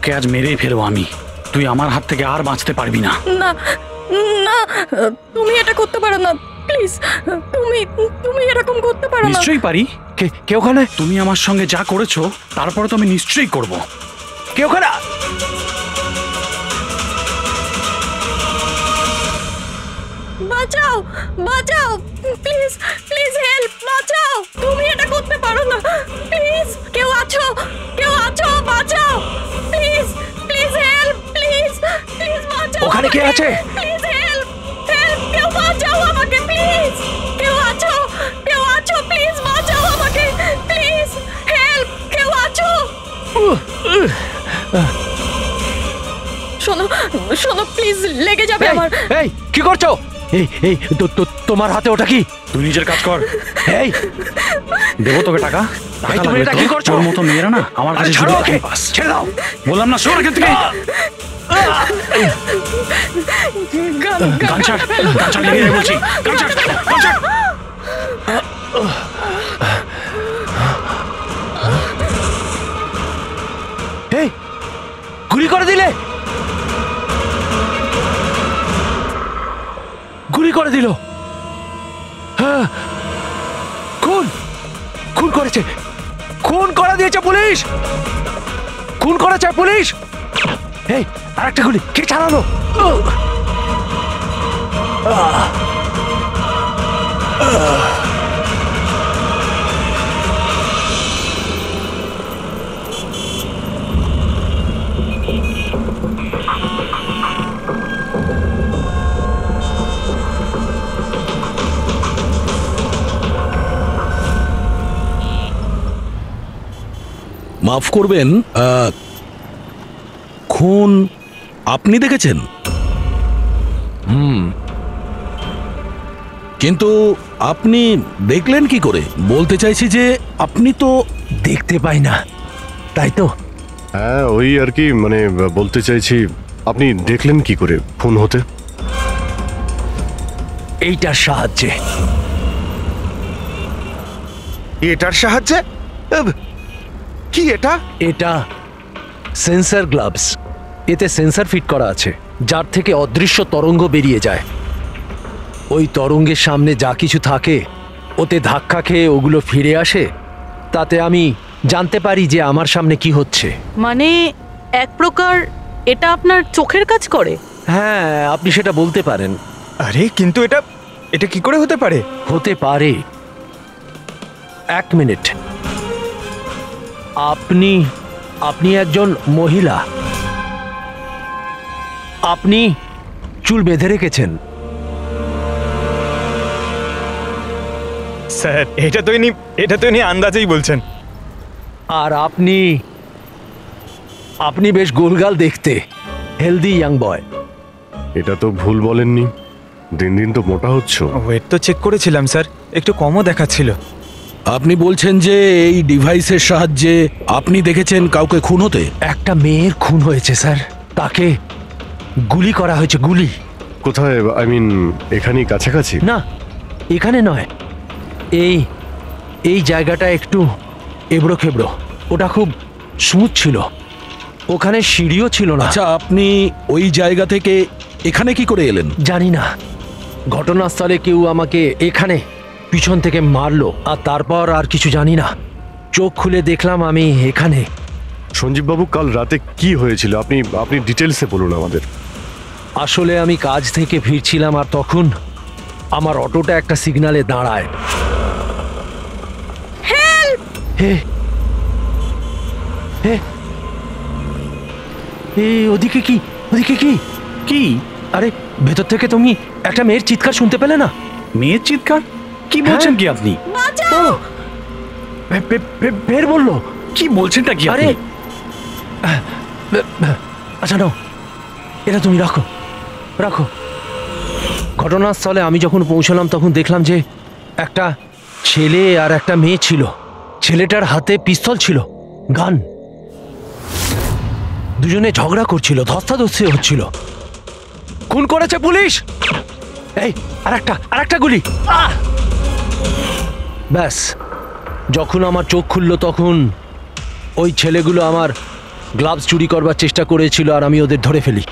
তোকে আজ মেরেই ফেলবো আমি। তুই আমার হাত থেকে আর বাঁচতে পারবি না। না না, তুমি এটা করতে পারো না, প্লিজ। তুমি এরকম করতে পারো না। নিশ্চয়ই পারি। কে ওখানে? তুমি আমার সঙ্গে যা করেছো তারপরে তো আমি নিশ্চয়ই করব। কে ওখানে? বাঁচাও, বাঁচাও, প্লিজ প্লিজ হেল্প, বাঁচাও। তুমি এটা করতে পারো না, প্লিজ। কেউ আছো? কেউ আছো? বাঁচাও, please please help, please please বাঁচাও। ওখানে কে আছে? প্লিজ হেল্প, হেল্প, কেউ বাঁচাও আমাকে, প্লিজ। কেউ আছো? কেউ আছো? প্লিজ বাঁচাও আমাকে, প্লিজ হেল্প, কেউ আছো? শোনো শোনো, প্লিজ, লেগে যাবে আমার। এই কি করছো? এই তোমার হাতে ওটা কি? তুই নিজের কাজ কর। এই দেবো তোকে টাকা। তুমি এটা কি করছো? তোর মতো মেয়েরা না আমার কাছে ছাড়ো শুধু ওকে, পাস। ছেড়ে দাও। বললাম না, সর এখান থেকে। গান ছাড়, গান ছাড়, লেগে যাবে বলছি। গান ছাড়, গান ছাড়। এই গুলি করে দিলে, গুলি করে দিল। হ্যাঁ, খুন খুন করেছে, খুন করে দিয়েছে পুলিশ, খুন করেছে পুলিশ। এই আরেকটা গুলি কে চালালো? মাফ করবেন, খুন আপনি দেখেছেন? কিন্তু আপনি দেখলেন কি করে? বলতে চাইছি যে আপনি তো দেখতে পাই না, তাই তো? হ্যাঁ, ওই আর কি, মানে বলতে চাইছি আপনি দেখলেন কি করে খুন হতে? এইটার সাহায্যে। এটার সাহায্যে? কি এটা? এটা সেন্সর গ্লাভস। এতে সেন্সর ফিট করা আছে, যার থেকে অদৃশ্য তরঙ্গ বেরিয়ে যায়। ওই তরঙ্গের সামনে যা কিছু থাকে ওতে ধাক্কা খেয়ে ওগুলো ফিরে আসে। তাতে আমি জানতে পারি যে আমার সামনে কি হচ্ছে। মানে এক প্রকার এটা আপনার চোখের কাজ করে? হ্যাঁ, আপনি সেটা বলতে পারেন। আরে কিন্তু এটা কি করে হতে পারে? হতে পারে। এক মিনিট, আপনি একজন মহিলা, আপনি চুল বেঁধে রেখেছেন। স্যার, এটা তো ইনি আন্দাজেই বলছেন। আর আপনি বেশ গোলগাল দেখতে, হেলদি ইয়াং বয়। এটা তো ভুল বলেননি, দিন দিন তো মোটা হচ্ছে। ওয়েট তো চেক করেছিলাম স্যার, একটু কমও দেখাচ্ছিল। আপনি বলছেন যে এই ডিভাইসের সাহায্যে আপনি দেখেছেন কাউকে খুন হতে? একটা মেয়ের খুন হয়েছে স্যার, তাকে গুলি করা হয়েছে। গুলি কোথায়? আই মিন এখানেই কাছাকাছি? না, এখানে নয়, এই জায়গাটা একটু এবড়ো খেবড়ো। ওটা খুব স্মুথ ছিল, ওখানে সিঁড়িও ছিল না। আচ্ছা, আপনি ওই জায়গা থেকে এখানে কি করে এলেন? জানি না, ঘটনাস্থলে কেউ আমাকে এখানে পিছন থেকে মারলো, আর তারপর আর কিছু জানি না। চোখ খুলে দেখলাম আমি এখানে। সঞ্জীব বাবু, কাল রাতে কি হয়েছিল আপনি ডিটেলসে বলুন আমাদের। আসলে আমি কাজ থেকে ফিরছিলাম, আর তখন আমার অটোটা একটা সিগন্যালে দাঁড়ায়। হে হে, ওদিকে কি? ওদিকে কি? কি? আরে ভেতর থেকে তুমি একটা মেয়ের চিৎকার শুনতে পেলে না? মেয়ের চিৎকার? কি বলছেন কি আপনি? বাঁচাও! ফের বললো? কি বলছেনটা কি আরে আপনি? আচ্ছা নাও, এটা তুমি রাখো রাখো। ঘটনাস্থলে আমি যখন পৌঁছলাম তখন দেখলাম যে একটা ছেলে আর একটা মেয়ে ছিল। ছেলেটার হাতে পিস্তল ছিল, গান। দুজনে ঝগড়া করছিল, ধস্তাধস্তি হচ্ছিল। খুন করেছে পুলিশ। এই আরেকটা গুলি। ব্যাস, যখন আমার চোখ খুললো তখন ওই ছেলেগুলো আমার গ্লাভস চুরি করবার চেষ্টা করেছিল আর আমি ওদের ধরে ফেলি।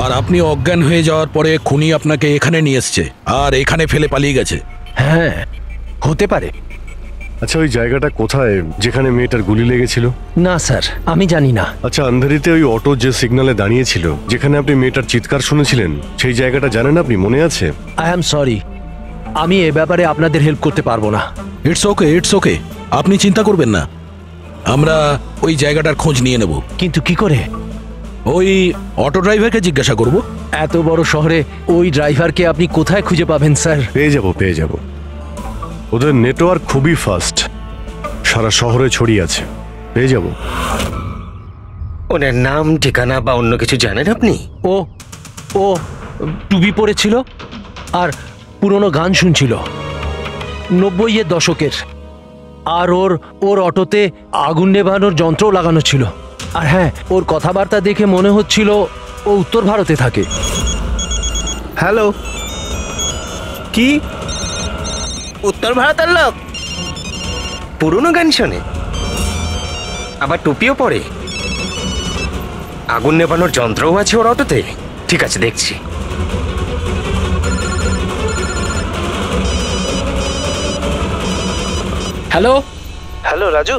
আর আপনি অজ্ঞান হয়ে যাওয়ার পরে খুনি আপনাকে এখানে নিয়ে এসছে আর এখানে ফেলে পালিয়ে গেছে। হ্যাঁ, হতে পারে। আচ্ছা, ওই জায়গাটা কোথায় যেখানে মেয়েটার গুলি লেগেছিল? না স্যার, আমি জানি না। আচ্ছা, আন্ধেরিতে ওই অটো যে সিগন্যালে দাঁড়িয়েছিল, যেখানে আপনি মেয়েটার চিৎকার শুনেছিলেন, সেই জায়গাটা জানেন আপনি? মনে আছে? আই অ্যাম সরি, আমি এ ব্যাপারে আপনাদের হেল্প করতে পারবো না। ইটস ওকে, ইটস ওকে, আপনি চিন্তা করবেন না, আমরা ওই জায়গাটার খোঁজ নিয়ে নেব। কিন্তু কি করে? ওই অটো ড্রাইভারকে জিজ্ঞাসা করব। এত বড় শহরে ওই ড্রাইভারকে আপনি কোথায় খুঁজে পাবেন স্যার? পেয়ে যাব। ওদের নেটওয়ার্ক খুবই ফাস্ট, সারা শহরে ছড়িয়ে আছে, পেয়ে যাব। ওনার নাম, ঠিকানা বা অন্য কিছু জানেন আপনি? ও ও টুপি পরেছিল আর পুরনো গান শুনছিল 90-এর দশকের। আর ওর অটোতে আগুন নেভানোর যন্ত্রও লাগানো ছিল। আর হ্যাঁ, ওর কথাবার্তা দেখে মনে হচ্ছিল ও উত্তর ভারতে থাকে। হ্যালো, কি? উত্তর ভারতের লোক? পুরনো গান শোনে, আবার টুপিও পরে, আগুন নেভানোর যন্ত্রও আছে ওর অটোতে। ঠিক আছে, দেখছি। Hello hello Raju.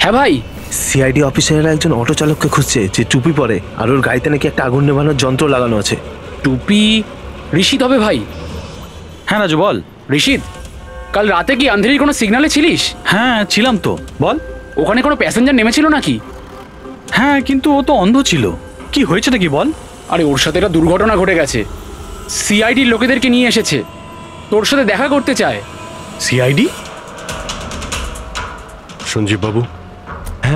হ্যাঁ ভাই, সিআইডি অফিসারেরা একজন অটো চালককে খুঁজছে যে টুপি পরে আর ওর গাড়িতে নাকি একটা আগুন নেভানোর যন্ত্র লাগানো আছে। টুপি ঋষিদ হবে ভাই। হ্যাঁ রাজু, বল। ঋষিদ, কাল রাতে কি আন্ধেরির কোনো সিগন্যালে ছিলিস? হ্যাঁ ছিলাম তো, বল। ওখানে কোনো প্যাসেঞ্জার নেমেছিল নাকি? হ্যাঁ, কিন্তু ও তো অন্ধ ছিল। কি হয়েছে নাকি বল? আরে ওর সাথে একটা দুর্ঘটনা ঘটে গেছে। সিআইডির লোকেদেরকে নিয়ে এসেছে, তোর সাথে দেখা করতে চায়। সিআইডি? সঞ্জীব বাবু,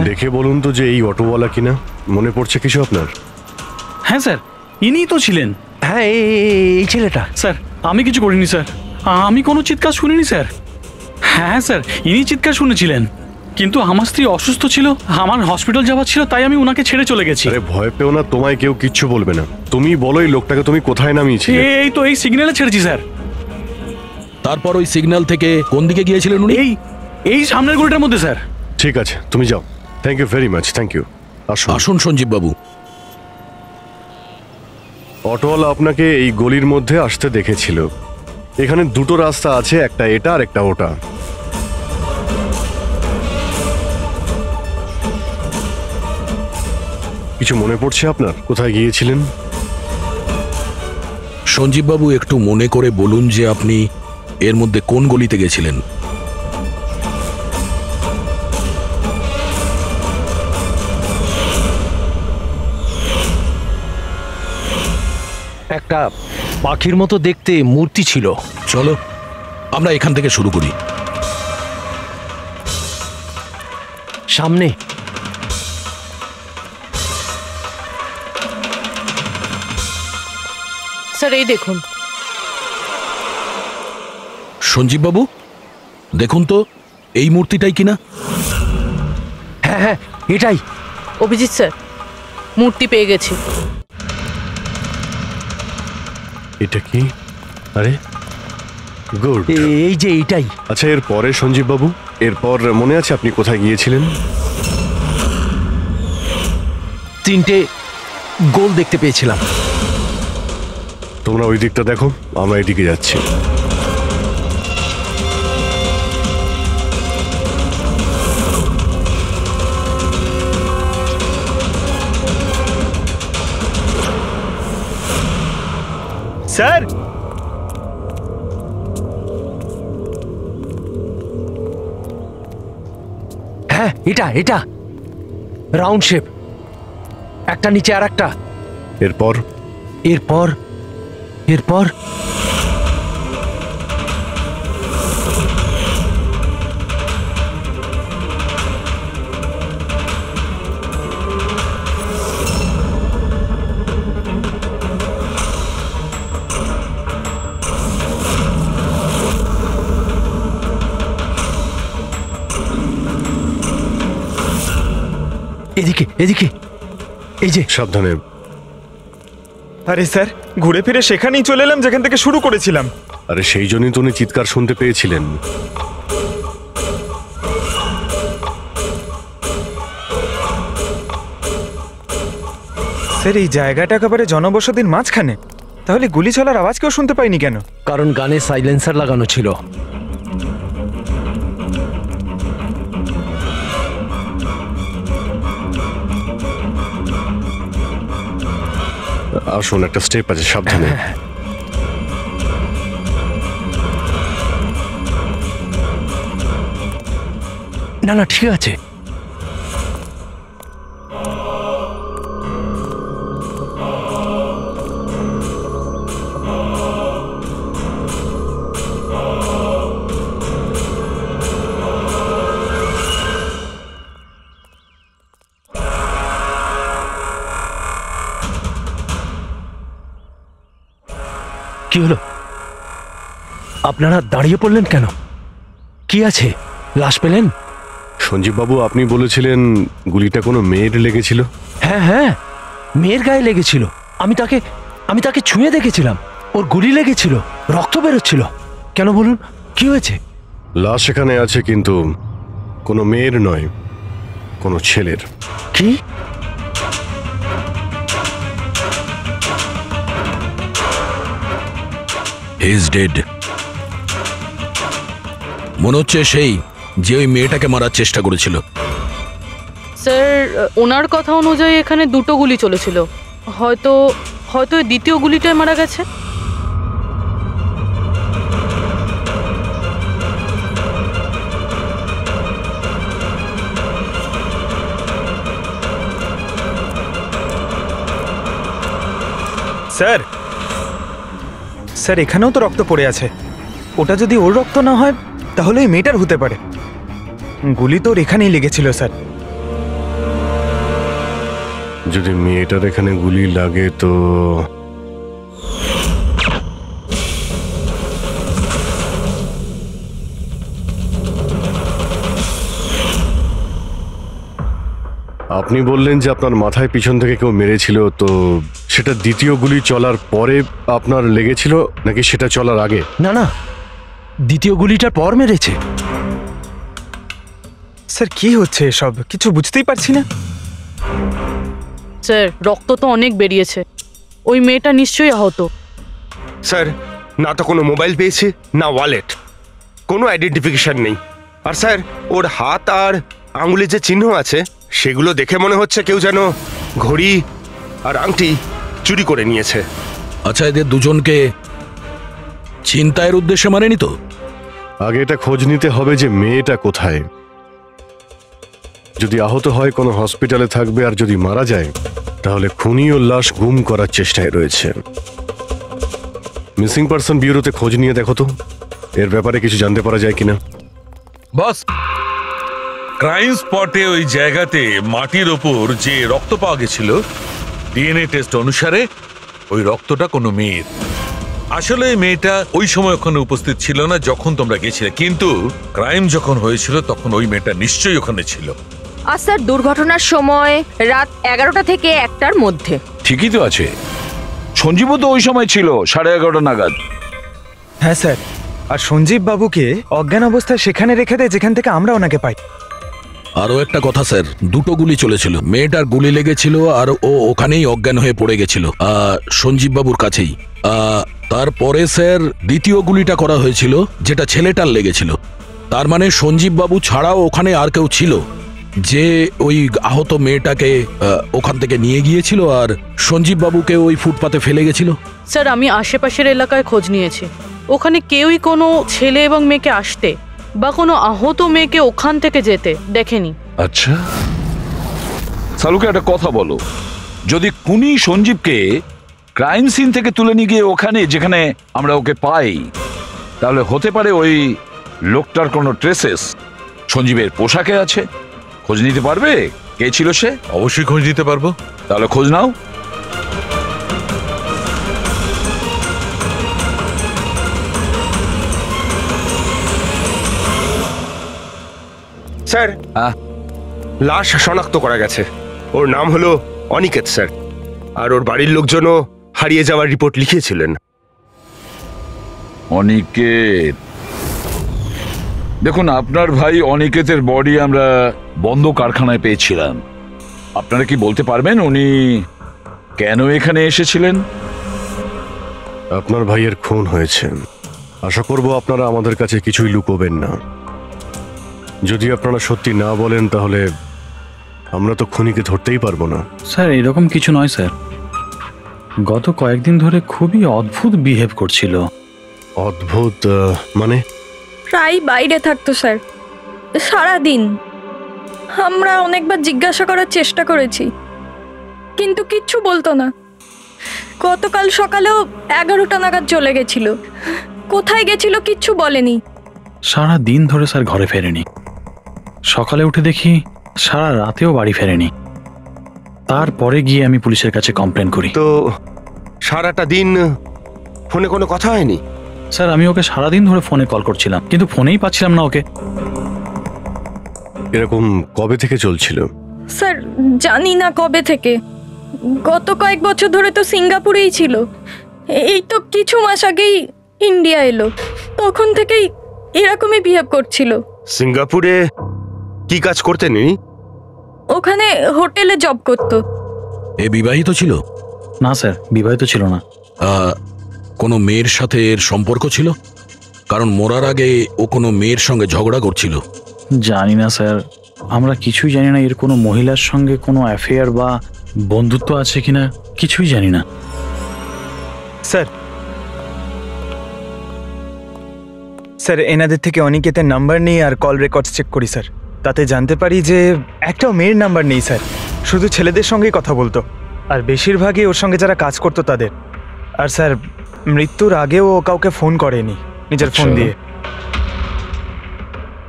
দেখে বলুন তো যে এই অটোওয়ালা কিনা। মনে পড়ছে কিছু আপনার? হ্যাঁ স্যার, ইনিই তো ছিলেন। হ্যাঁ, এই ছেলেটা। স্যার, আমি কিছু করিনি স্যার, আমি কোনো চিৎকার শুনিনি স্যার। হ্যাঁ স্যার, ইনি চিৎকার শুনেছিলেন, কিন্তু আমার স্ত্রী অসুস্থ ছিল, আমার হসপিটাল যাওয়ার ছিল, তাই আমি ওনাকে ছেড়ে চলে গেছি। আরে ভয় পেও না, তোমায় কেউ কিচ্ছু বলবে না। তুমি বলো এই লোকটাকে তুমি কোথায় নামিয়েছিলে? এই তো এই সিগন্যালে ছেড়েছি স্যার। তারপর ওই সিগন্যাল থেকে কোন দিকে গিয়েছিলেন উনি? এই সামনের গলিটার মধ্যে স্যার। ঠিক আছে, তুমি যাও। Thank you very much, thank you. আসুন সঞ্জীব বাবু। অটোওয়ালা আপনাকে এই গলির মধ্যে আসতে দেখেছিল। এখানে দুটো রাস্তা আছে, একটা এটা আর একটা ওটা। কিছু মনে পড়ছে আপনার কোথায় গিয়েছিলেন? সঞ্জীব বাবু, একটু মনে করে বলুন যে আপনি এর মধ্যে কোন গলিতে গেছিলেন? একটা পাখির মতো দেখতে মূর্তি ছিল। চলো আমরা এখান থেকে শুরু করি। সামনে স্যার, এই দেখুন। সঞ্জীব বাবু, দেখুন তো এই মূর্তিটাই কিনা। হ্যাঁ হ্যাঁ, এটাই। অভিজিৎ স্যার, মূর্তি পেয়ে গেছি। এটা কি? আরে গুড। এই যে এইটাই। আচ্ছা, এর পরে সঞ্জীব বাবু, এরপর মনে আছে আপনি কোথায় গিয়েছিলেন? 3টে গোল দেখতে পেয়েছিলাম। তোমরা ওই দিকটা দেখো, আমরা এদিকে যাচ্ছি। স্যার, হ্যাঁ, এটা রাউন্ড শেপ, একটা নিচে আর একটা। এরপর এরপর এরপর এদিকে এদিকে, এই যে। সাবধানে। আরে স্যার, ঘুরে ফিরে সেখানেই চলে এলাম যেখান থেকে শুরু করেছিলাম। আরে সেই জন্যই তো উনি চিৎকার শুনতে পেয়েছিলেন। স্যার এই জায়গাটা একেবারে জনবসতির মাঝখানে, তাহলে গুলি চলার আওয়াজ কেউ শুনতে পাইনি কেন? কারণ গানে সাইলেন্সার লাগানো ছিল। আসুন, একটা স্টেপ আছে, সাবধানে। না না, ঠিক আছে। কি হলো? আপনারা দাঁড়িয়ে পড়লেন কেন? কি আছে? লাশ পেলেন? সঞ্জীব বাবু, আপনি বলেছিলেন গুলিটা কোনো মেয়ের লেগেছিল। হ্যাঁ হ্যাঁ, মেয়ের গায়ে লেগেছিল। আমি তাকে ছুঁয়ে দেখেছিলাম। ওর গুলি লেগেছিল, রক্ত বেরোচ্ছিল। কেন বলুন, কি হয়েছে? লাশ এখানে আছে, কিন্তু কোনো মেয়ের নয়, কোনো ছেলের। কি? Is dead. মনে হচ্ছে সেই যে ওই মেয়েটাকে মারার চেষ্টা করেছিল। স্যার, ওনার কথা অনুযায়ী এখানে দুটো গুলি চলেছিল। হয়তো হয়তো এই দ্বিতীয় গুলিটায় মারা গেছে। স্যার স্যার, এখানেও তো রক্ত পড়ে আছে। ওটা যদি ওর রক্ত না হয় তাহলে এই মেয়েটার হতে পারে। গুলি তো ওর এখানেই লেগেছিল স্যার। যদি মেয়েটার এখানে গুলি লাগে তো আপনি বললেন যে আপনার মাথায় পিছন থেকে কেউ মেরেছিল, তো সেটা দ্বিতীয় গুলি চলার পরে আপনার লেগেছিল নাকি সেটা চলার আগে? না না, দ্বিতীয় গুলিটার পর মেরেছে। স্যার কি হচ্ছে এসব? কিছু বুঝতেই পারছি না। স্যার, রক্ত তো অনেক বেরিয়েছে। ওই মেয়েটা নিশ্চয়ই আহত। স্যার, না তো কোনো মোবাইল পেয়েছি, না ওয়ালেট, কোনো আইডেন্টিফিকেশন নেই। আর স্যার, ওর হাত আর আঙুলে যে চিহ্ন আছে সেগুলো দেখে মনে হচ্ছে কেউ যেন ঘড়ি আর আংটি চুরি করে নিয়েছে। আচ্ছা, এদের দুজনকে ছিনতাইয়ের উদ্দেশ্যে মারেনি তো? আগে এটা খোঁজ নিতে হবে যে মেয়েটা কোথায়। যদি আহত হয় কোনো হসপিটালে থাকবে, আর যদি মারা যায় তাহলে খুনি ও লাশ গুম করার চেষ্টায় রয়েছে। মিসিং পারসন ব্যুরোতে খোঁজ নিয়ে দেখো তো এর ব্যাপারে কিছু জানতে পারা যায় কিনা। বস, ক্রাইম স্পটে ওই জায়গাতে মাটির ওপর যে রক্ত পাওয়া গেছিল, ডিএনএ টেস্ট অনুসারে ওই রক্তটা কোনো মেয়ের। আসলে মেয়েটা ওই সময় ওখানে উপস্থিত ছিল না যখন তোমরা গেছিলে, কিন্তু ক্রাইম যখন হয়েছিল তখন ওই মেয়েটা নিশ্চয়ই ওখানে ছিল। আর স্যার, দুর্ঘটনার সময় রাত 11টা থেকে 1টার মধ্যে। ঠিকই তো আছে, সঞ্জীবও তো ওই সময় ছিল 11:30 নাগাদ। হ্যাঁ স্যার, আর সঞ্জীব বাবুকে অজ্ঞান অবস্থায় সেখানে রেখে দেয় যেখান থেকে আমরা ওনাকে পাই। আরও একটা কথা স্যার, দুটো গুলি চলেছিল। মেয়েটার গুলি লেগেছিল আর ও ওখানেই অজ্ঞান হয়ে পড়ে গেছিল সঞ্জীব বাবুর কাছেই। তারপরে স্যার দ্বিতীয় গুলিটা করা হয়েছিল যেটা ছেলেটার লেগেছিল। তার মানে সঞ্জীব বাবু ছাড়াও ওখানে আর কেউ ছিল যে ওই আহত মেয়েটাকে ওখান থেকে নিয়ে গিয়েছিল আর সঞ্জীব বাবুকে ওই ফুটপাতে ফেলে গেছিল। স্যার, আমি আশেপাশের এলাকায় খোঁজ নিয়েছি। ওখানে কেউই কোনো ছেলে এবং মেয়েকে আসতে বা কোনো আহত মেয়েকে ওখান থেকে যেতে দেখেনি। আচ্ছা, সালুকে একটা কথা বলো, যদি খুনি সঞ্জীবকে ক্রাইম সিন থেকে তুলে নিয়ে গিয়ে ওখানে যেখানে আমরা ওকে পাই, তাহলে হতে পারে ওই লোকটার কোনো ট্রেসেস সঞ্জীবের পোশাকে আছে। খোঁজ নিতে পারবে কে ছিল সে? অবশ্যই খোঁজ নিতে পারবো। তাহলে খোঁজ নাও। স্যার, লাশ শনাক্ত করা গেছে। ওর নাম হলো অনিকেত স্যার, আর ওর বাড়ির লোকজনও হারিয়ে যাওয়ার রিপোর্ট লিখিয়েছিলেন। অনিকেত, দেখুন আপনার ভাই অনিকেতের বডি আমরা বন্ধ কারখানায় পেয়েছিলাম। আপনারা কি বলতে পারবেন উনি কেন এখানে এসেছিলেন? আপনার ভাইয়ের খুন হয়েছে। আশা করব আপনারা আমাদের কাছে কিছুই লুকোবেন না। যদি আপনারা সত্যি না বলেন তাহলে আমরা তো খুনিকে ধরতেই পারবো না। স্যার এরকম কিছু নয় স্যার, গত কয়েকদিন ধরে খুবই অদ্ভুত বিহেভ করছিল। অদ্ভুত মানে? প্রায় বাইরে থাকতো স্যার, সারাদিন। আমরা অনেকবার জিজ্ঞাসা করার চেষ্টা করেছি, কিন্তু কিচ্ছু বলতো না। গতকাল সকালেও 11টা নাগাদ চলে গেছিল। কোথায় গেছিল কিচ্ছু বলেনি। সারা দিন ধরে স্যার ঘরে ফেরেনি। সকালে উঠে দেখি সারা রাতেও বাড়ি ফেরেনি। তারপরে গিয়ে আমি পুলিশের কাছে কমপ্লেন করি। তো সারাটা দিন ফোনে কোনো কথা হয়নি? স্যার আমি ওকে সারাদিন ধরে ফোনে কল করছিলাম, কিন্তু ফোনেই পাচ্ছিলাম না ওকে। এরকম কবে থেকে চলছিল? স্যার জানি না কবে থেকে। গত কয়েক বছর ধরে তো সিঙ্গাপুরেই ছিল। এই তো কিছু মাস আগেই ইন্ডিয়া এলো, তখন থেকেই এরকমই বিহেভ করছিল। সিঙ্গাপুরে কি কাজ করতেন ইনি? ওখানে হোটেলে জব করতো। এ বিবাহিত ছিল? না স্যার, বিবাহিত ছিল না। কোনো মেয়ের সাথে এর সম্পর্ক ছিল? কারণ মরার আগে ও কোনো মেয়ের সঙ্গে ঝগড়া করছিল। জানি না স্যার, আমরা কিছুই জানি না এর কোনো মহিলার সঙ্গে কোনো অ্যাফেয়ার বা বন্ধুত্ব আছে কিনা, কিছুই জানি না। স্যার স্যার এনাদের থেকে অনিকেতের নাম্বার নিয়ে আর কল রেকর্ডস চেক করি স্যার। তাতে জানতে পারি যে একটাও মেয়ের নাম্বার নেই স্যার, শুধু ছেলেদের সঙ্গেই কথা বলতো, আর বেশিরভাগই ওর সঙ্গে যারা কাজ করতো তাদের। আর স্যার মৃত্যুর আগেও ও কাউকে ফোন করেনি নিজের ফোন দিয়ে।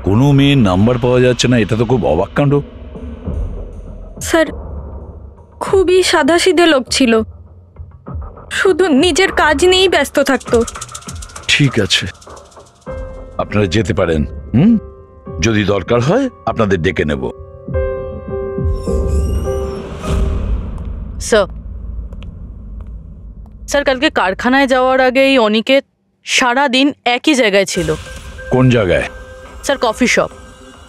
কোনো মেয়ের নাম্বার পাওয়া যাচ্ছে না, এটা তো খুব অবাক কাণ্ড। স্যার খুবই সাদাসিধে লোক ছিল, শুধু নিজের কাজ নিয়েই ব্যস্ত থাকতো। ঠিক আছে, আপনারা যেতে পারেন। যদি দরকার হয় আপনাদের ডেকে নেব। স্যার কালকে কারখানায় যাওয়ার আগেই অনিকেত সারা দিন একই জায়গায় ছিল। কোন জায়গায়? Sir coffee shop.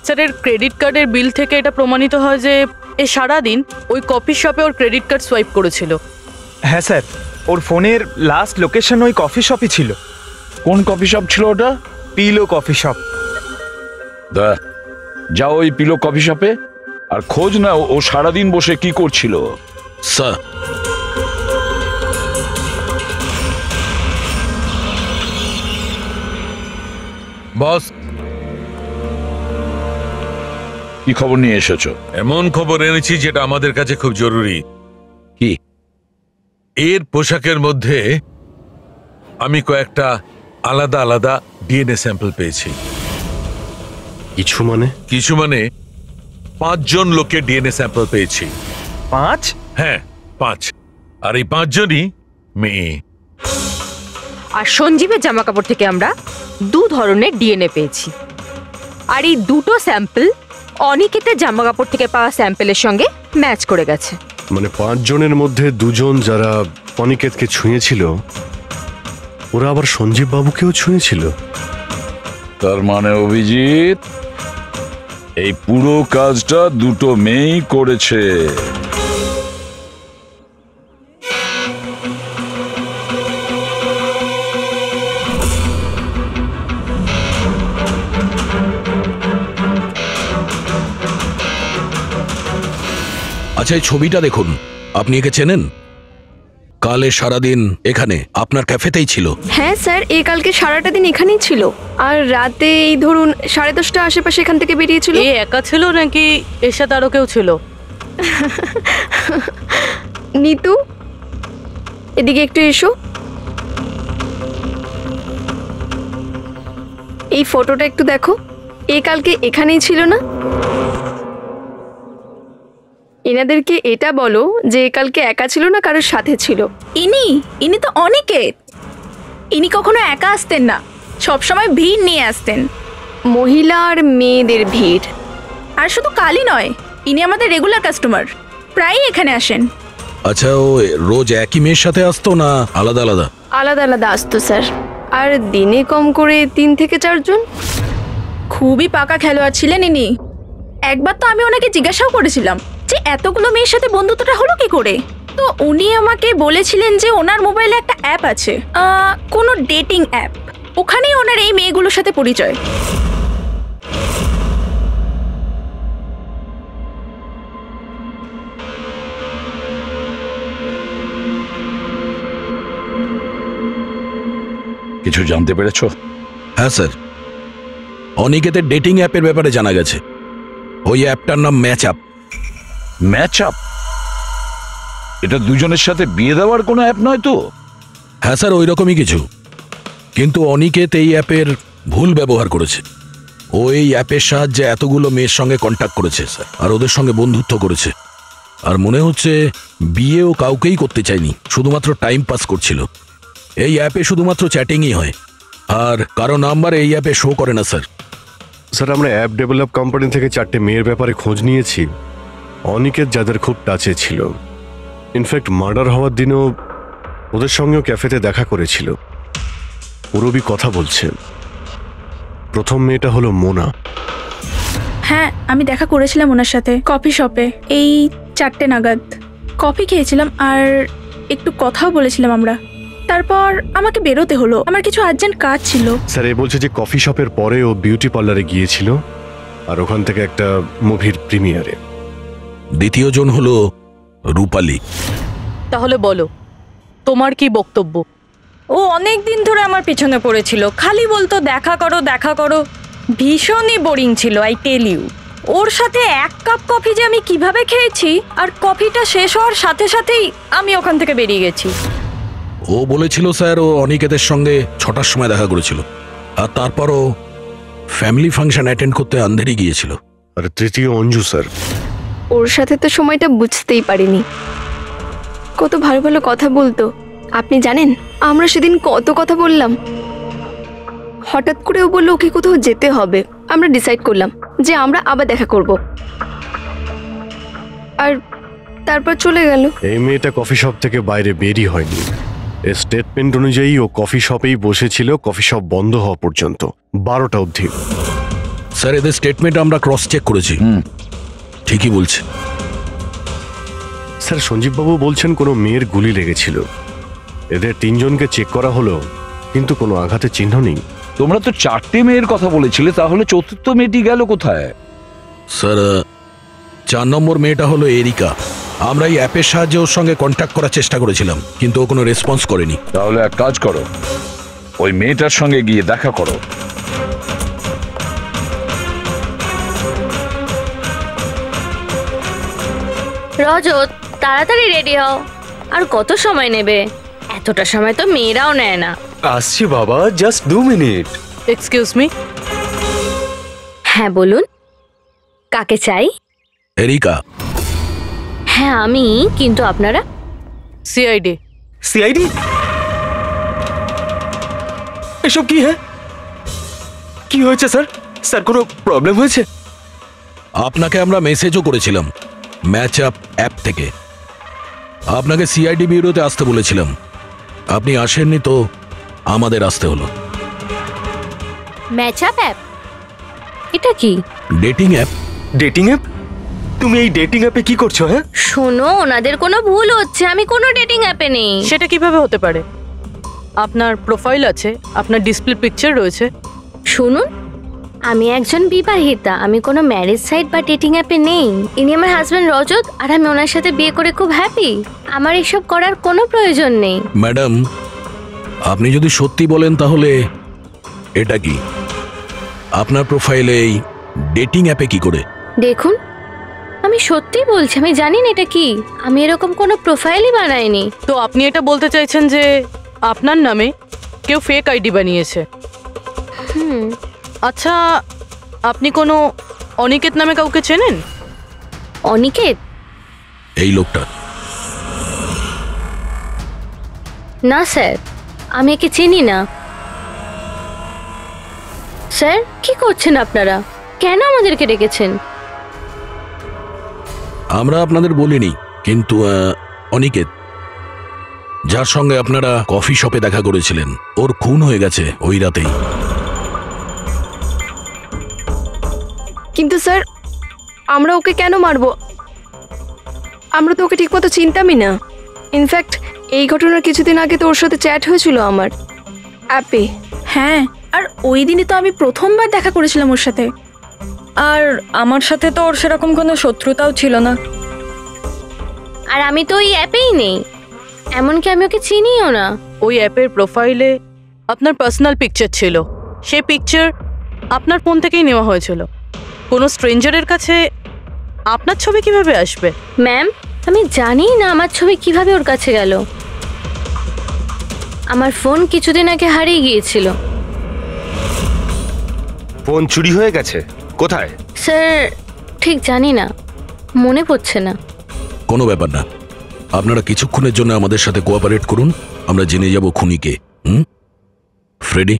স্যার এর ক্রেডিট কার্ডের বিল থেকে এটা প্রমাণিত হয় যে এ সারাদিন ওই কফি শপে ওর ক্রেডিট কার্ড সোয়াইপ করেছিল। হ্যাঁ স্যার, ওর ফোনের লাস্ট লোকেশন ওই কফি শপই ছিল। কোন কফি শপ ছিল ওটা? Pillow coffee shop. যাও ওই পিলো কফি শপে আর খোঁজ না ও সারাদিন বসে কি করছিল। স্যার বস, কি খবর নিয়ে এসেছো? এমন খবর এনেছি যেটা আমাদের কাছে খুব জরুরি। কি? এর পোশাকের মধ্যে আমি কয়েকটা আলাদা আলাদা ডিএনএ স্যাম্পল পেয়েছি। কিছু মানে? কিছু মানে 5 জন লোকের ডিএনএ স্যাম্পল পেয়েছি। 5? হ্যাঁ 5, আর এই 5 জনই মেয়ে। আর সঞ্জীবের জামা কাপড় থেকে আমরা 2 ধরনের ডিএনএ পেয়েছি, আর এই দুটো স্যাম্পল অনিকেতের জামা কাপড় থেকে পাওয়া স্যাম্পলের সঙ্গে ম্যাচ করে গেছে। মানে 5 জনের মধ্যে 2 জন যারা অনিকেতকে ছুঁয়েছিল, ওরা আবার সঞ্জীব বাবুকেও ছুঁয়েছিল। তার মানে অভিজিৎ এই পুরো কাজটা দুটো মেয়েই করেছে। আচ্ছা এই ছবিটা দেখুন, আপনি একে চেনেন? কালে সারাদিন এখানে আপনার ক্যাফেতেই ছিল। হ্যাঁ স্যার, এই কালকে সারাটা দিন এখানেই ছিল, আর রাতে এই ধরুন 10:30 আশেপাশে এখান থেকে বেরিয়েছিল। এ একা ছিল নাকি এর সাথে আরো কেউ ছিল? নিতু এদিকে একটু এসো। এই ফটোটা একটু দেখো, এই কালকে এখানেই ছিল না? এনাদেরকে এটা বলো যে কালকে একা ছিল না, কারোর সাথে ছিল। ইনি তো অনিকেত। ইনি কখনো একা আসতেন না, সবসময় ভিড় নিয়ে আসতেন। মহিলা আর মেয়েদের ভিড়। আর শুধু কালই নয়, ইনি আমাদের রেগুলার কাস্টমার, প্রায়ই এখানে আসেন। আচ্ছা ও রোজ একই মেয়ের সাথে আসতো না আলাদা আলাদা? আলাদা আলাদা আসতো স্যার, আর দিনে কম করে 3 থেকে 4 জন। খুবই পাকা খেলোয়াড় ছিলেন ইনি। একবার তো আমি ওনাকে জিজ্ঞাসাও করেছিলাম যে এতগুলো মেয়ের সাথে বন্ধুত্বটা হলো কি করে। তো উনি আমাকে বলেছিলেন যে ওনার মোবাইলে একটা অ্যাপ আছে, কোনো ডেটিং অ্যাপ, ওখানেই ওনার এই মেয়েগুলোর সাথে পরিচয়। কিছু জানতে পেরেছো? হ্যাঁ স্যার, অনিকেতের ডেটিং অ্যাপের ব্যাপারে জানা গেছে। ওই অ্যাপটার নাম ম্যাচ আপ। Match up? এটা দুজনের সাথে বিয়ে দেওয়ার কোনো অ্যাপ নয় তো? হ্যাঁ স্যার, ওই রকমই কিছু। কিন্তু অনিকেত এই অ্যাপের ভুল ব্যবহার করেছে। ও এই অ্যাপের সাহায্যে এতগুলো মেয়ের সঙ্গে কন্ট্যাক্ট করেছে স্যার, আর ওদের সঙ্গে বন্ধুত্ব করেছে। আর মনে হচ্ছে বিয়েও কাউকেই করতে চায়নি, শুধুমাত্র টাইম পাস করছিল। এই অ্যাপে শুধুমাত্র চ্যাটিংই হয়, আর কারো নাম্বার এই অ্যাপে শো করে না স্যার। স্যার, আমরা অ্যাপ ডেভেলপ কোম্পানি থেকে 4টে মেয়ের ব্যাপারে খোঁজ নিয়েছি, অনিকেত যাদের খুব টাচে ছিল। ইনফ্যাক্ট মার্ডার হওয়ার দিনও ওদের সঙ্গেও ক্যাফেতে দেখা করেছিল। পুরবি কথা বলছে। প্রথম মেয়েটা হলো মোনা। হ্যাঁ, আমি দেখা করেছিলাম ওনার সাথে কফি শপে এই 4টে নাগাদ। কফি খেয়েছিলাম আর একটু কথাও বলেছিলাম আমরা। তারপর আমাকে বেরোতে হলো, আমার কিছু আর্জেন্ট কাজ ছিল। স্যার, এ বলছে যে কফি শপের পরে ও বিউটি পার্লারে গিয়েছিল, আর ওখান থেকে একটা মুভির প্রিমিয়ারে। দ্বিতীয় জন হলো রূপালী। তাহলে বলো, তোমার কি বক্তব্য? ও অনেক দিন ধরে আমার পেছনে পড়েছিল, খালি বলতো দেখা করো দেখা করো। ভীষণই বোরিং ছিল, আই টেল ইউ। ওর সাথে 1 কাপ কফি যে আমি কিভাবে খেয়েছি, আর কফিটা শেষ হওয়ার সাথে সাথেই আমি ওখান থেকে বেরিয়ে গেছি। ও বলেছিল স্যার ও অনিকেতের সঙ্গে 6টার সময় দেখা করেছিল, আর তারপরও ফ্যামিলি ফাংশন অ্যাটেন্ড করতে আন্ধেরি গিয়েছিল। আর তৃতীয় অঞ্জু স্যার। ওর সাথে তো সময়টা বুঝতেই পারিনি। কত ভালো ভালো কথা বলতো। আপনি জানেন আমরা সেদিন কত কথা বললাম। হঠাৎ করে ও বললো ওকে কোথাও যেতে হবে। আমরা ডিসাইড করলাম যে আমরা আবার দেখা করব, আর তারপর চলে গেল। এই মেয়েটা কফি শপ থেকে বাইরে বেরই হয়নি। এই স্টেটমেন্ট অনুযায়ী ও কফি শপেই বসেছিল কফি শপ বন্ধ হওয়া পর্যন্ত, 12টা অবধি। স্যার, এদের স্টেটমেন্ট আমরা ক্রস চেক করেছি, ঠিকই বলছে। স্যার, সঞ্জীববাবু বলছেন কোনো মেয়ের গুলি লেগেছিল। এদের 3 জনকে চেক করা হলো, কিন্তু কোনো আঘাতের চিহ্ন নেই। তোমরা তো 4টে মেয়ের কথা বলেছিলে, তাহলে চতুর্থ মেয়েটি গেল কোথায়? স্যার, 4 নম্বর মেয়েটা হলো এরিকা। আমরা এই অ্যাপের সাহায্যে ওর সঙ্গে কন্ট্যাক্ট করার চেষ্টা করেছিলাম, কিন্তু ও কোনো রেসপন্স করেনি। তাহলে এক কাজ করো, ওই মেয়েটার সঙ্গে গিয়ে দেখা করো। রজত, তাড়াতাড়ি রেডি হও। আর কত সময় নেবে? এতটা সময় তো মেয়েরাও নেয় না। আসছি বাবা, জাস্ট 2 মিনিট। Excuse me. হ্যাঁ বলুন, কাকে চাই? এরিকা। হ্যাঁ আমি, কিন্তু আপনারা? সিআইডি। সিআইডি? এসব কি? হ্যাঁ, কি হয়েছে স্যার? স্যার, কোনো প্রবলেম হয়েছে? আপনাকে আমরা মেসেজও করেছিলাম ম্যাচ আপ অ্যাপ থেকে। আপনাকে সিআইডি ব্যুরোতে আসতে বলেছিলাম, আপনি আসেননি, তো আমাদের আসতে হলো। Match up app? এটা কি? Dating app. Dating app? তুমি এই ডেটিং অ্যাপে কি করছো? হ্যাঁ শোনো, ওনাদের কোনো ভুল হচ্ছে, আমি কোনো ডেটিং অ্যাপে নেই। সেটা কিভাবে হতে পারে? আপনার প্রোফাইল আছে, আপনার ডিসপ্লে পিকচার রয়েছে। শুনুন, আমি একজন বিবাহিতা, আমি কোনো ম্যারেজ সাইট বা ডেটিং অ্যাপে নেই। ইনি আমার হাজবেন্ড রজত, আর আমি ওনার সাথে বিয়ে করে খুব হ্যাপি। আমার এসব করার কোনো প্রয়োজন নেই। ম্যাডাম, আপনি যদি সত্যি বলেন তাহলে এটা কি? আপনার প্রোফাইলে এই ডেটিং অ্যাপে কি করে? দেখুন, আমি সত্যি বলছি, আমি জানি না এটা কি। আমি এরকম কোনো প্রোফাইলই বানাইনি। তো আপনি এটা বলতে চাইছেন যে আপনার নামে কেউ ফেক আইডি বানিয়েছে? আচ্ছা, আপনি কোনো অনিকেত নামে কাউকে চেনেন? অনিকেত? এই লোকটা? না স্যার, আমি একে চিনি না। স্যার, কি করছেন আপনারা? কেন আমাদেরকে ডেকেছেন? আমরা আপনাদের বলিনি, কিন্তু অনিকেত, যার সঙ্গে আপনারা কফি শপে দেখা করেছিলেন, ওর খুন হয়ে গেছে ওই রাতেই। কিন্তু স্যার, আমরা ওকে কেন মারবো? আমরা তো ওকে ঠিকমতো চিনতামই না। ইনফ্যাক্ট এই ঘটনার কিছুদিন আগে তো ওর সাথে চ্যাট হয়েছিল আমার অ্যাপে। হ্যাঁ, আর ওই দিনই তো আমি প্রথমবার দেখা করেছিলাম ওর সাথে। আর আমার সাথে তো ওর সেরকম কোনো শত্রুতাও ছিল না। আর আমি তো ওই অ্যাপেই নেই, এমনকি আমি ওকে চিনিও না। ওই অ্যাপের প্রোফাইলে আপনার পার্সোনাল পিকচার ছিল, সেই পিকচার আপনার ফোন থেকেই নেওয়া হয়েছিল। কোনো স্ট্রেঞ্জারের কাছে আপনার ছবি কিভাবে আসবে? ম্যাম, আমি জানি না আমার ছবি কিভাবে ওর কাছে গেল। আমার ফোন কিছুদিন আগে হারিয়ে গিয়েছিল। ফোন চুরি হয়ে গেছে? কোথায়? স্যার ঠিক জানি না, মনে পড়ছে না। কোনো ব্যাপার না, আপনারা কিছুক্ষণের জন্য আমাদের সাথে কোঅপারেট করুন, আমরা জেনে যাব খুনিকে। ফ্রেডি,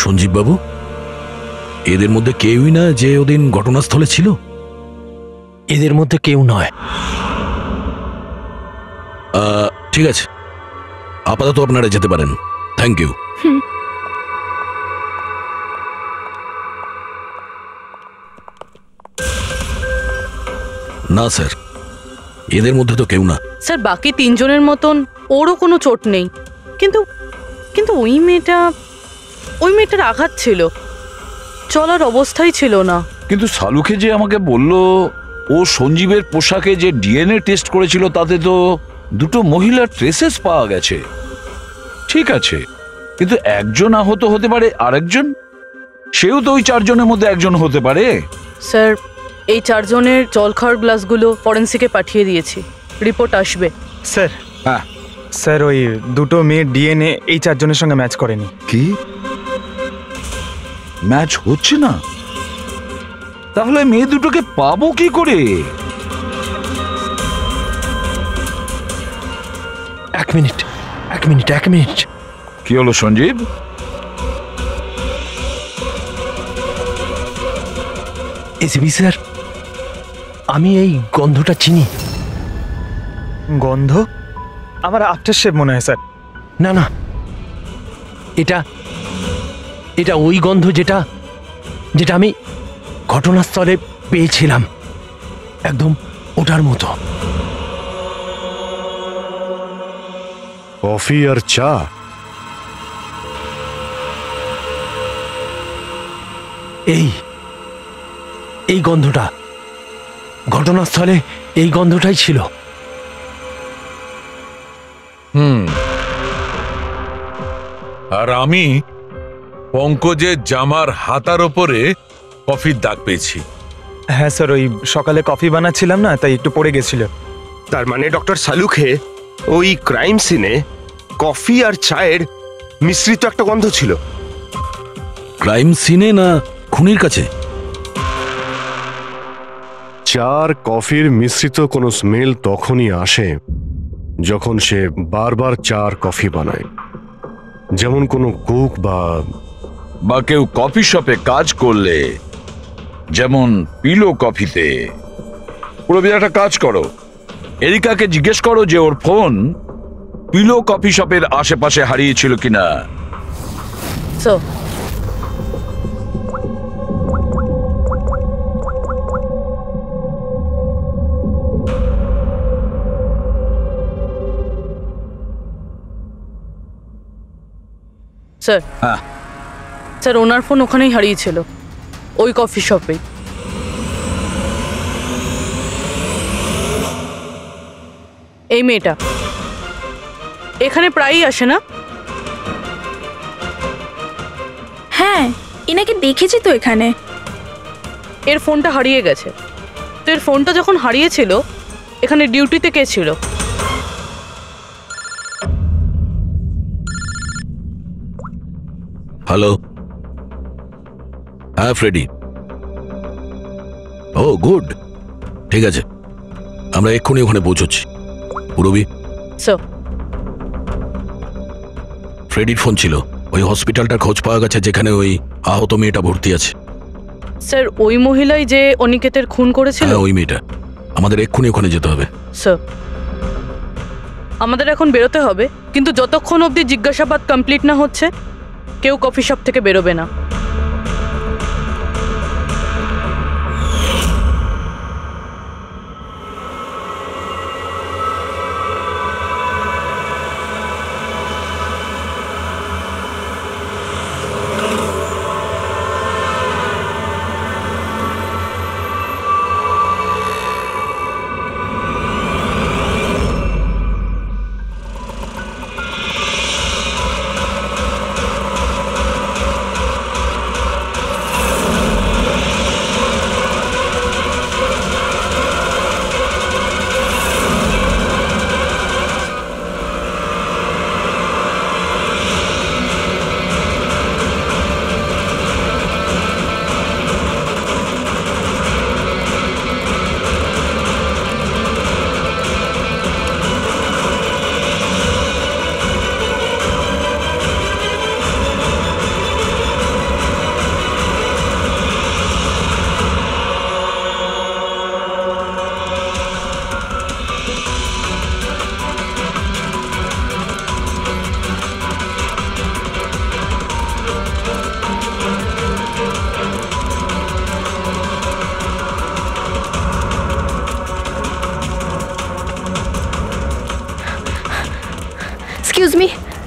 সঞ্জীব বাবু, এদের মধ্যে কেউই না যে ওদিন ঘটনাস্থলে ছিল? এদের মধ্যে কেউ নয়। ঠিক আছে, আপাতত আপনারা যেতে পারেন। Thank you. না স্যার, এদের মধ্যে তো কেউ না। স্যার বাকি তিনজনের মতন ওরও কোনো চোট নেই, কিন্তু কিন্তু ওই মেয়েটার আঘাত ছিল, চলার অবস্থাই ছিল না। কিন্তু সালুকে যে আমাকে বলল ও সঞ্জীবের পোশাকে যে ডিএনএ টেস্ট করেছিল তাতে তো দুটো মহিলার ট্রেসেস পাওয়া গেছে। ঠিক আছে, কিন্তু একজন আহত হতে পারে, আরেকজন সেও তো ওই চারজনের মধ্যে একজন হতে পারে। স্যার এই চারজনের জল খাওয়ার গ্লাসগুলো ফরেন্সিকে পাঠিয়ে দিয়েছি, রিপোর্ট আসবে। স্যার, হ্যাঁ স্যার, ওই দুটো মেয়ের ডিএনএ এই চারজনের সঙ্গে ম্যাচ করেনি। কি ম্যাচ হচ্ছে না? তাহলে মেয়ে দুটোকে পাবো কি করে? এক মিনিট। কি হলো সঞ্জীব? এসিবি স্যার, আমি এই গন্ধটা চিনি। গন্ধ? আমার আফটার শেভ মনে হয় স্যার। না না, এটা ওই গন্ধ যেটা আমি ঘটনাস্থলে পেয়েছিলাম, একদম ওটার মতো। কফি আর চা? এই গন্ধটা ঘটনাস্থলে, এই গন্ধটাই ছিল। আর আমি পঙ্কজের জামার হাতার ওপরে কফির দাগ পেয়েছি। হ্যাঁ স্যার, ওই সকালে কফি বানাচ্ছিলাম না, তাই একটু পড়ে গেছিল। তার মানে ডক্টর সালুকে ওই ক্রাইম সিনে কফি আর চায়ের মিশ্রিত একটা গন্ধ ছিল। ক্রাইম সিনে না খুনির কাছে? চা আর কফির মিশ্রিত কোনো স্মেল তখনই আসে যখন সে বারবার চা আর কফি বানায়, যেমন কোনো কুক বা কেউ কফি শপে কাজ করলে, যেমন পিলো কফিতে। পুরো একটা কাজ করো, এরিকাকে জিজ্ঞেস করো যে ওর ফোন পিলো কফি শপের আশেপাশে হারিয়েছিল কিনা। স্যার হ্যাঁ স্যার ওনার ফোন ওখানেই হারিয়েছিল, ওই কফি শপে। এই মেয়েটা এখানে প্রায়ই আসে না? হ্যাঁ, এনাকে দেখেছি তো এখানে। এর ফোনটা হারিয়ে গেছে। তো এর ফোনটা যখন হারিয়েছিল এখানে ডিউটিতে কে ছিল? হ্যালো, হ্যাঁ ফ্রেডি। ও গুড, ঠিক আছে, আমরা এক্ষুনি ওখানে পৌঁছচ্ছি। পুরবি, স্যার। ফ্রেডির ফোন ছিল, ওই হসপিটালটার খোঁজ পাওয়া গেছে যেখানে ওই আহত মেয়েটা ভর্তি আছে। স্যার ওই মহিলাই যে অনিকেতের খুন করেছিল? হ্যাঁ ওই মেয়েটা, আমাদের এক্ষুনি ওখানে যেতে হবে। স্যার আমাদের এখন বেরোতে হবে, কিন্তু যতক্ষণ অবধি জিজ্ঞাসাবাদ কমপ্লিট না হচ্ছে কেউ কফি শপ থেকে বেরোবে না।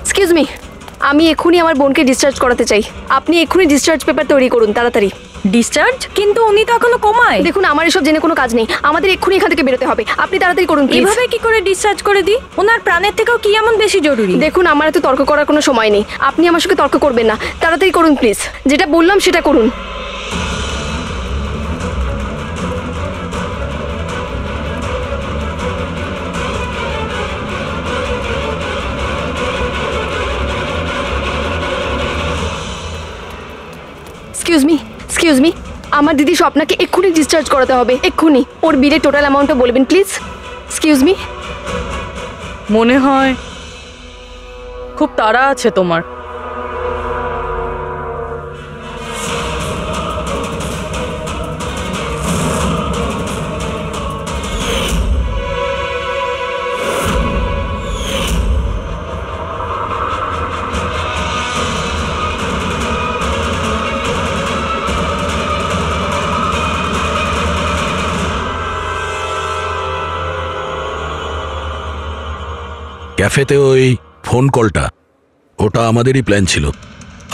এক্সকিউজ মি, আমি এক্ষুনি আমার বোনকে ডিসচার্জ করাতে চাই। আপনি এক্ষুনি ডিসচার্জ পেপার তৈরি করুন, তাড়াতাড়ি। ডিসচার্জ? কিন্তু উনি তো এখনো কোমায়। দেখুন আমার এসব জেনে কোনো কাজ নেই, আমাদের এক্ষুনি এখান থেকে বেরোতে হবে। আপনি তাড়াতাড়ি করুন প্লিজ। এভাবে কি করে ডিসচার্জ করে দিই? ওনার প্রাণের থেকেও কি এমন বেশি জরুরি? দেখুন আমার এত তর্ক করার কোনো সময় নেই, আপনি আমার সঙ্গে তর্ক করবেন না। তাড়াতাড়ি করুন প্লিজ, যেটা বললাম সেটা করুন। এক্সকিউজ মি, আমার দিদি স্বপ্নাকে এক্ষুনি ডিসচার্জ করাতে হবে, এক্ষুনি। ওর বিলের টোটাল অ্যামাউন্টটা বলবেন প্লিজ। Excuse me. মনে হয় খুব তাড়া আছে তোমার। ক্যাফেতে ওই ফোন কলটা, ওটা আমাদেরই প্ল্যান ছিল।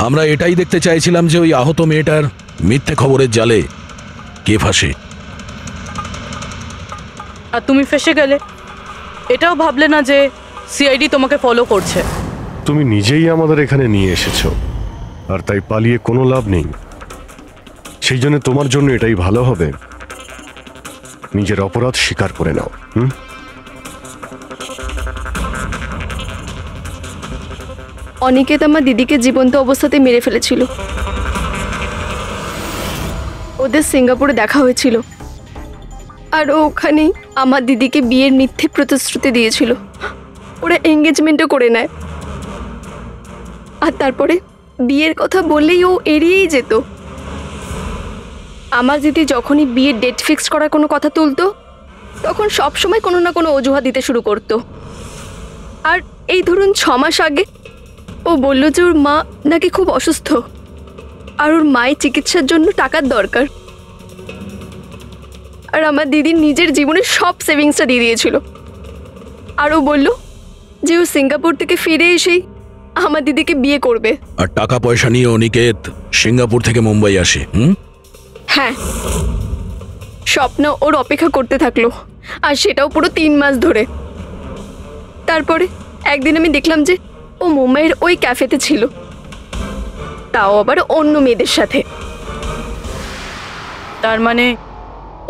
আমরা এটাই দেখতে চাইছিলাম যে ওই আহত মেয়েটার মিথ্যে খবরের জালে কে ফাঁসে। আর তুমি ফেসে গেলে, এটাও ভাবলে না যে সিআইডি তোমাকে ফলো করছে? তুমি নিজেই আমাদের এখানে নিয়ে এসেছো, আর তাই পালিয়ে কোনো লাভ নেই। সেই জন্য তোমার জন্য এটাই ভালো হবে, নিজের অপরাধ স্বীকার করে নাও। অনিকেত আমার দিদিকে জীবন্ত অবস্থাতে মেরে ফেলেছিল। ওদের সিঙ্গাপুরে দেখা হয়েছিল, আর ওখানে আমার দিদিকে বিয়ের মিথ্যে প্রতিশ্রুতি দিয়েছিল। ওরা এঙ্গেজমেন্টও করে নেয়, আর তারপরে বিয়ের কথা বললেই ও এড়িয়েই যেত। আমার দিদি যখনই বিয়ের ডেট ফিক্স করার কোনো কথা তুলতো, তখন সবসময় কোনো না কোনো অজুহাত দিতে শুরু করতো। আর এই ধরুন 6 মাস আগে ও বলল যে ওর মা নাকি খুব অসুস্থ, আর ওর মায়ের চিকিৎসার জন্য টাকার দরকার। আর আমার দিদি নিজের জীবনের সব সেভিংসটা দিয়ে দিয়েছিল। আর ও বলল যে ও সিঙ্গাপুর থেকে ফিরে এসেই আমার দিদিকে বিয়ে করবে। আর টাকা পয়সা নিয়ে অনিকেত সিঙ্গাপুর থেকে মুম্বাই আসে। হ্যাঁ, স্বপ্ন ওর অপেক্ষা করতে থাকলো, আর সেটাও পুরো 3 মাস ধরে। তারপরে একদিন আমি দেখলাম যে ও মুম্বাইয়ের ওই ক্যাফেতে ছিল, তাও আবার অন্য মেয়েদের সাথে। তার মানে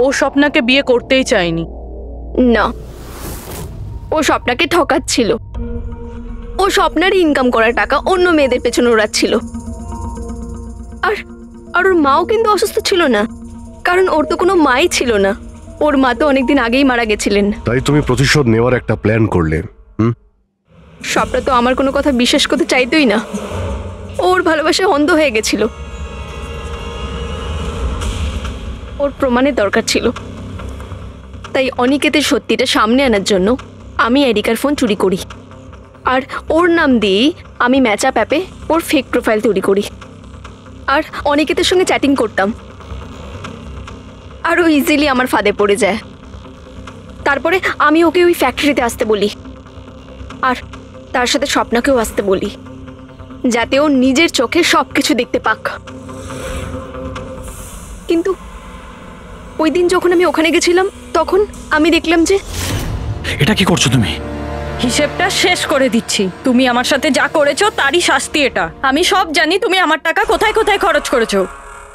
ও স্বপ্নাকে বিয়ে করতেই চায়নি? না, ও স্বপ্নাকে ঠকাচ্ছিল। ও স্বপ্নারই ইনকাম করা টাকা অন্য মেয়েদের পেছনে ওড়াচ্ছিল। আর আর ওর মাও কিন্তু অসুস্থ ছিল না, কারণ ওর তো কোনো মাই ছিল না। ওর মা তো অনেকদিন আগেই মারা গেছিলেন। তাই তুমি প্রতিশোধ নেওয়ার একটা প্ল্যান করলে। স্বপ্না তো আমার কোনো কথা বিশ্বাস করতে চাইতোই না। ওর ভালোবাসা অন্ধ হয়ে গেছিল। ওর প্রমাণের দরকার ছিল। তাই অনিকেতের সত্যিটা সামনে আনার জন্য আমি এরিকার ফোন চুরি করি, আর ওর নাম দিয়েই আমি ম্যাচআপ অ্যাপে ওর ফেক প্রোফাইল তৈরি করি, আর অনিকেতের সঙ্গে চ্যাটিং করতাম। আর ও ইজিলি আমার ফাঁদে পড়ে যায়। তারপরে আমি ওকে ওই ফ্যাক্টরিতে আসতে বলি, আর তার সাথে স্বপ্নাকেও আসতে বলি, যাতে ও নিজের চোখে সব কিছু দেখতে পাক। কিন্তু ওই দিন যখন আমি ওখানে গেছিলাম, তখন আমি দেখলাম যে... এটা কি করছো তুমি? হিসেবটা শেষ করে দিচ্ছি। তুমি আমার সাথে যা করেছো তারই শাস্তি এটা। আমি সব জানি তুমি আমার টাকা কোথায় কোথায় খরচ করেছো,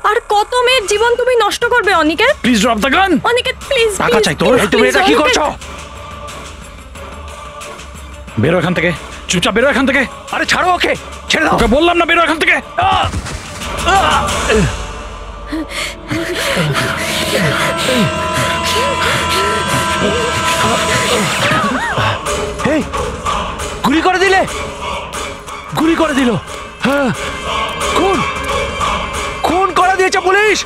আর কত মেয়ের জীবন তুমি নষ্ট করবে। Aniket, please drop the gun. Aniket please, টাকা চাই তোর। তুমি এটা কি করছো? বেরো এখান থেকে, চুপচাপ বেরো এখান থেকে। আরে ছাড়ো ওকে, ছেড়ে দাও। ওকে বললাম না বেরো এখান থেকে। এই, গুলি করে দিলে? গুলি করে দিল? হ্যাঁ, খুন খুন করে দিয়েছে পুলিশ।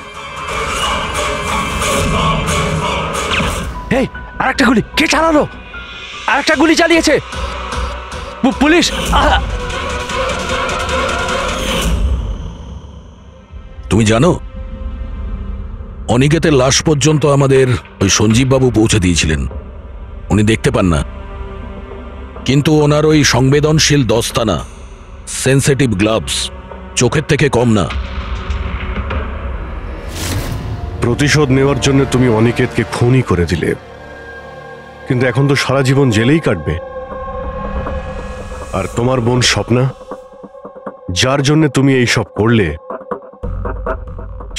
এই, আরেকটা গুলি কে চালালো? আরেকটা গুলি চালিয়েছে পুলিশ। তুমি জানো, অনিকেতের লাশ পর্যন্ত আমাদের ওই সঞ্জীব বাবু পৌঁছে দিয়েছিলেন। উনি দেখতে পান না, কিন্তু ওনার ওই সংবেদনশীল দস্তানা, সেন্সিটিভ গ্লাভস, চোখের থেকে কম না। প্রতিশোধ নেওয়ার জন্য তুমি অনিকেতকে খুনই করে দিলে, কিন্তু এখন তো সারা জীবন জেলেই কাটবে। আর তোমার বোন স্বপ্না, যার জন্য তুমি এই সব করলে,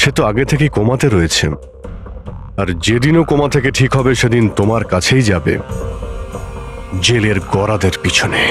সে তো আগে থেকেই কোমাতে রয়েছে। আর যেদিনও কোমা থেকে ঠিক হবে, সেদিন তোমার কাছেই যাবে, জেলের গরাদের পিছনে।